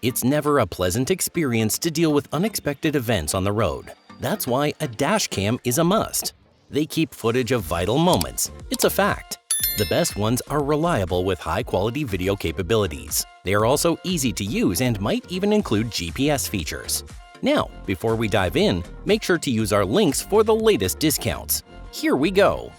It's never a pleasant experience to deal with unexpected events on the road. That's why a dash cam is a must. They keep footage of vital moments. It's a fact. The best ones are reliable with high-quality video capabilities. They are also easy to use and might even include GPS features. Now, before we dive in, make sure to use our links for the latest discounts. Here we go!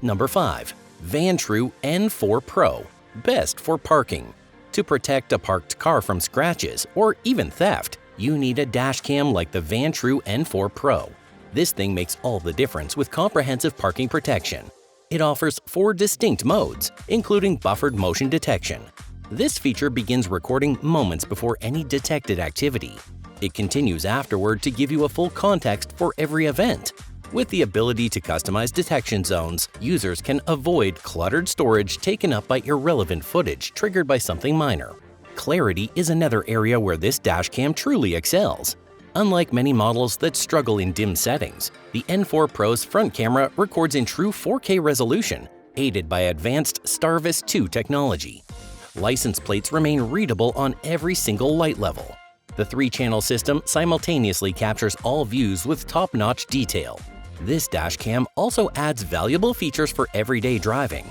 Number 5. Vantrue N4 Pro. Best for parking. To protect a parked car from scratches or even theft, you need a dash cam like the Vantrue N4 Pro. This thing makes all the difference with comprehensive parking protection. It offers 4 distinct modes, including buffered motion detection. This feature begins recording moments before any detected activity. It continues afterward to give you a full context for every event. With the ability to customize detection zones, users can avoid cluttered storage taken up by irrelevant footage triggered by something minor. Clarity is another area where this dashcam truly excels. Unlike many models that struggle in dim settings, the N4 Pro's front camera records in true 4K resolution, aided by advanced Starvis 2 technology. License plates remain readable on every single light level. The 3-channel system simultaneously captures all views with top-notch detail. This dashcam also adds valuable features for everyday driving.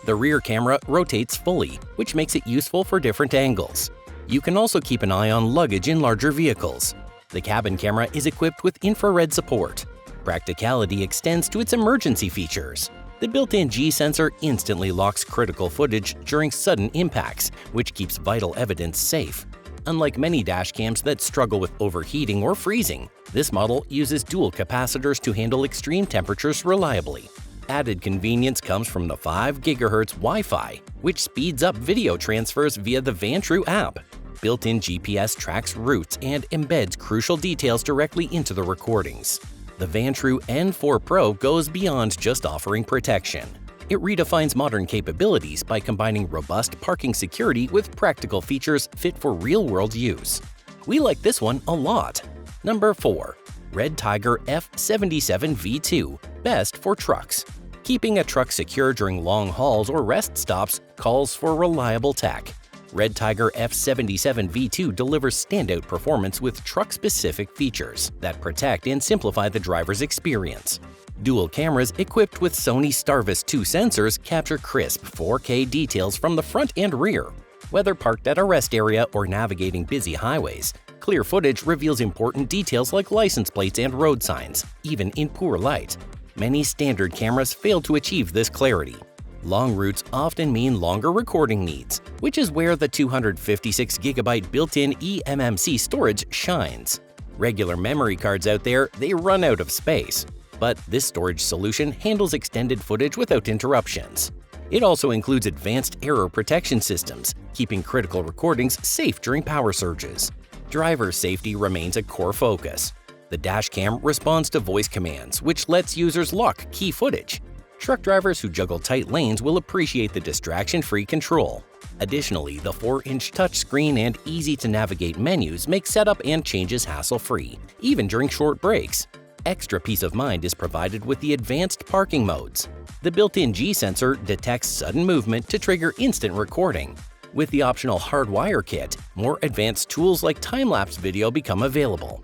The rear camera rotates fully, which makes it useful for different angles. You can also keep an eye on luggage in larger vehicles. The cabin camera is equipped with infrared support. Practicality extends to its emergency features. The built-in G sensor instantly locks critical footage during sudden impacts, which keeps vital evidence safe. Unlike many dashcams that struggle with overheating or freezing, this model uses dual capacitors to handle extreme temperatures reliably. Added convenience comes from the 5 GHz Wi-Fi, which speeds up video transfers via the Vantrue app. Built-in GPS tracks routes and embeds crucial details directly into the recordings. The Vantrue N4 Pro goes beyond just offering protection. It redefines modern capabilities by combining robust parking security with practical features fit for real-world use. We like this one a lot. Number 4. Red Tiger F77 V2. Best for trucks. Keeping a truck secure during long hauls or rest stops calls for reliable tech. Red Tiger F77 V2 delivers standout performance with truck-specific features that protect and simplify the driver's experience. Dual cameras equipped with Sony Starvis 2 sensors capture crisp 4K details from the front and rear. Whether parked at a rest area or navigating busy highways, clear footage reveals important details like license plates and road signs, even in poor light. Many standard cameras fail to achieve this clarity. Long routes often mean longer recording needs, which is where the 256GB built-in eMMC storage shines. Regular memory cards out there, they run out of space. But this storage solution handles extended footage without interruptions. It also includes advanced error protection systems, keeping critical recordings safe during power surges. Driver safety remains a core focus. The dashcam responds to voice commands, which lets users lock key footage. Truck drivers who juggle tight lanes will appreciate the distraction-free control. Additionally, the 4-inch touchscreen and easy-to-navigate menus make setup and changes hassle-free, even during short breaks. Extra peace of mind is provided with the advanced parking modes. The built-in G sensor detects sudden movement to trigger instant recording. With the optional hardwire kit, more advanced tools like time-lapse video become available.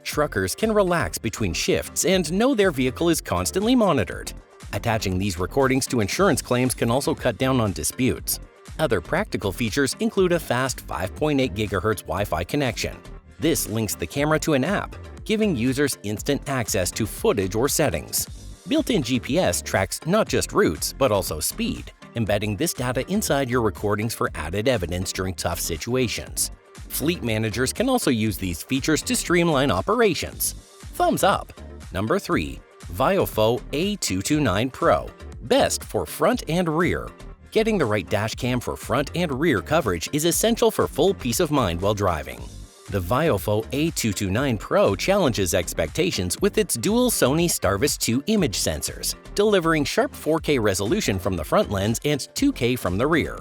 Truckers can relax between shifts and know their vehicle is constantly monitored. Attaching these recordings to insurance claims can also cut down on disputes. Other practical features include a fast 5.8 GHz Wi-Fi connection. This links the camera to an app, giving users instant access to footage or settings. Built-in GPS tracks not just routes, but also speed, embedding this data inside your recordings for added evidence during tough situations. Fleet managers can also use these features to streamline operations. Thumbs up! Number 3. VIOFO A229 Pro. Best for front and rear. Getting the right dashcam for front and rear coverage is essential for full peace of mind while driving. The VIOFO A229 Pro challenges expectations with its dual Sony Starvis 2 image sensors, delivering sharp 4K resolution from the front lens and 2K from the rear.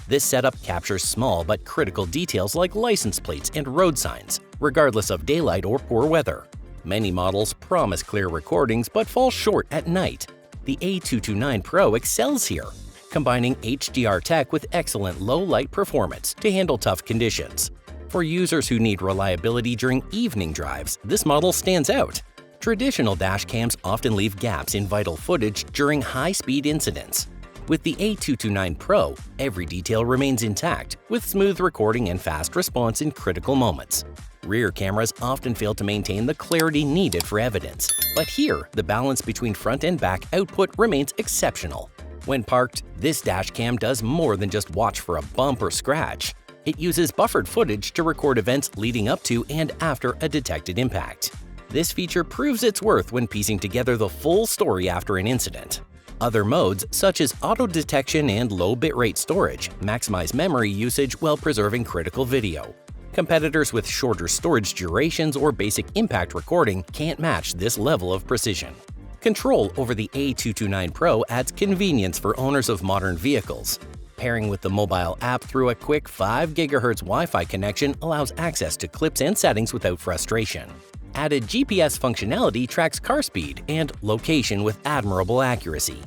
This setup captures small but critical details like license plates and road signs, regardless of daylight or poor weather. Many models promise clear recordings but fall short at night. The A229 Pro excels here, combining HDR tech with excellent low-light performance to handle tough conditions. For users who need reliability during evening drives, this model stands out. Traditional dash cams often leave gaps in vital footage during high-speed incidents. With the A229 Pro, every detail remains intact, with smooth recording and fast response in critical moments. Rear cameras often fail to maintain the clarity needed for evidence, but here, the balance between front and back output remains exceptional. When parked, this dash cam does more than just watch for a bump or scratch. It uses buffered footage to record events leading up to and after a detected impact. This feature proves its worth when piecing together the full story after an incident. Other modes, such as auto detection and low bitrate storage, maximize memory usage while preserving critical video. Competitors with shorter storage durations or basic impact recording can't match this level of precision. Control over the A229 Pro adds convenience for owners of modern vehicles. Pairing with the mobile app through a quick 5 GHz Wi-Fi connection allows access to clips and settings without frustration. Added GPS functionality tracks car speed and location with admirable accuracy.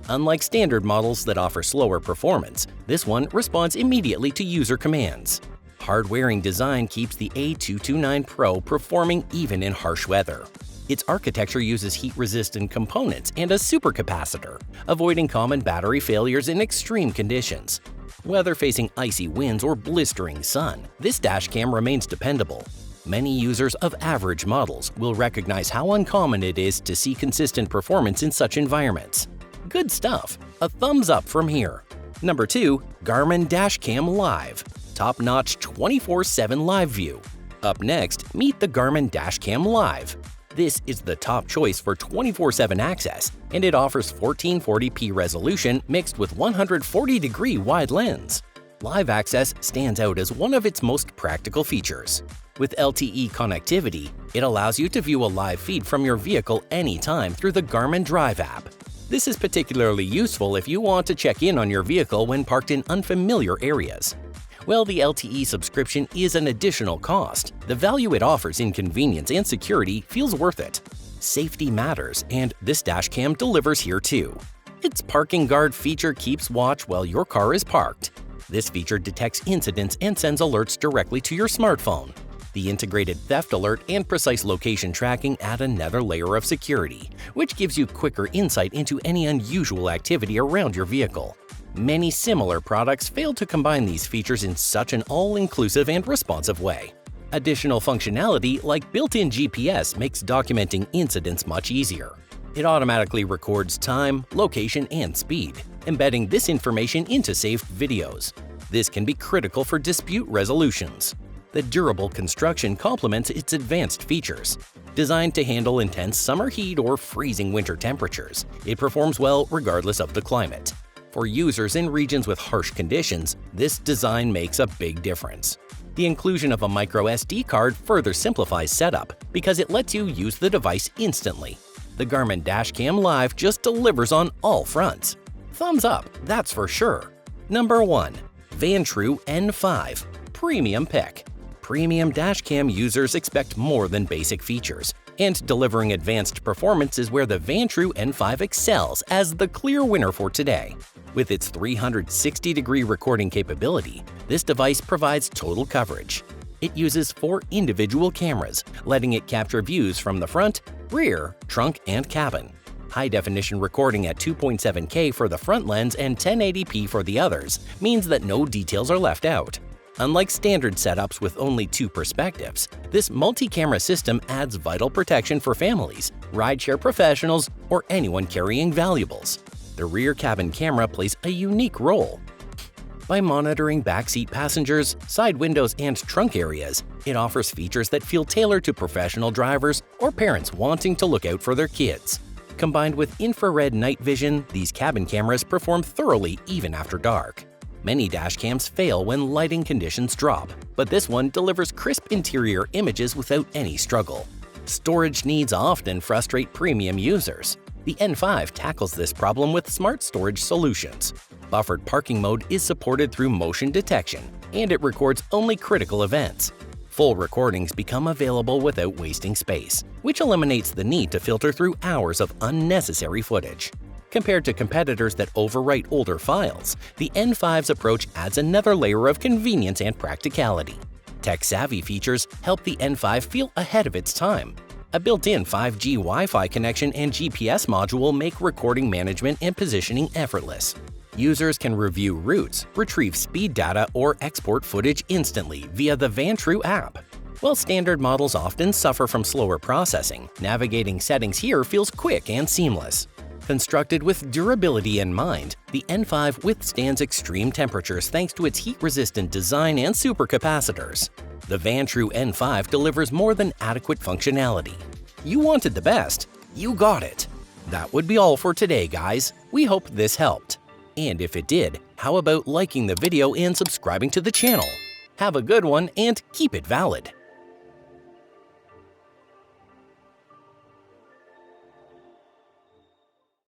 Unlike standard models that offer slower performance, this one responds immediately to user commands. Hard-wearing design keeps the A229 Pro performing even in harsh weather. Its architecture uses heat-resistant components and a supercapacitor, avoiding common battery failures in extreme conditions. Whether facing icy winds or blistering sun, this dash cam remains dependable. Many users of average models will recognize how uncommon it is to see consistent performance in such environments. Good stuff! A thumbs up from here. Number 2. Garmin Dash Cam Live. Top-notch 24/7 live view. Up next, meet the Garmin Dash Cam Live. This is the top choice for 24/7 access, and it offers 1440p resolution mixed with 140-degree wide lens. Live access stands out as one of its most practical features. With LTE connectivity, it allows you to view a live feed from your vehicle anytime through the Garmin Drive app. This is particularly useful if you want to check in on your vehicle when parked in unfamiliar areas. While the LTE subscription is an additional cost, the value it offers in convenience and security feels worth it. Safety matters, and this dash cam delivers here too. Its parking guard feature keeps watch while your car is parked. This feature detects incidents and sends alerts directly to your smartphone. The integrated theft alert and precise location tracking add another layer of security, which gives you quicker insight into any unusual activity around your vehicle. Many similar products fail to combine these features in such an all-inclusive and responsive way. Additional functionality like built-in GPS makes documenting incidents much easier. It automatically records time, location, and speed, embedding this information into saved videos. This can be critical for dispute resolutions. The durable construction complements its advanced features. Designed to handle intense summer heat or freezing winter temperatures, it performs well regardless of the climate. For users in regions with harsh conditions, this design makes a big difference. The inclusion of a micro SD card further simplifies setup because it lets you use the device instantly. The Garmin Dash Cam Live just delivers on all fronts. Thumbs up, that's for sure. Number 1. Vantrue N5 Premium Pick. Premium dashcam users expect more than basic features, and delivering advanced performance is where the Vantrue N5 excels as the clear winner for today. With its 360-degree recording capability, this device provides total coverage. It uses 4 individual cameras, letting it capture views from the front, rear, trunk, and cabin. High-definition recording at 2.7K for the front lens and 1080p for the others means that no details are left out. Unlike standard setups with only 2 perspectives, this multi-camera system adds vital protection for families, rideshare professionals, or anyone carrying valuables. The rear cabin camera plays a unique role. By monitoring backseat passengers, side windows, and trunk areas, it offers features that feel tailored to professional drivers or parents wanting to look out for their kids. Combined with infrared night vision, these cabin cameras perform thoroughly even after dark. Many dashcams fail when lighting conditions drop, but this one delivers crisp interior images without any struggle. Storage needs often frustrate premium users. The N5 tackles this problem with smart storage solutions. Buffered parking mode is supported through motion detection, and it records only critical events. Full recordings become available without wasting space, which eliminates the need to filter through hours of unnecessary footage. Compared to competitors that overwrite older files, the N5's approach adds another layer of convenience and practicality. Tech-savvy features help the N5 feel ahead of its time. A built-in 5G Wi-Fi connection and GPS module make recording management and positioning effortless. Users can review routes, retrieve speed data, or export footage instantly via the Vantrue app. While standard models often suffer from slower processing, navigating settings here feels quick and seamless. Constructed with durability in mind, the N5 withstands extreme temperatures thanks to its heat-resistant design and supercapacitors. The Vantrue N5 delivers more than adequate functionality. You wanted the best, you got it. That would be all for today, guys. We hope this helped. And if it did, how about liking the video and subscribing to the channel? Have a good one and keep it valid.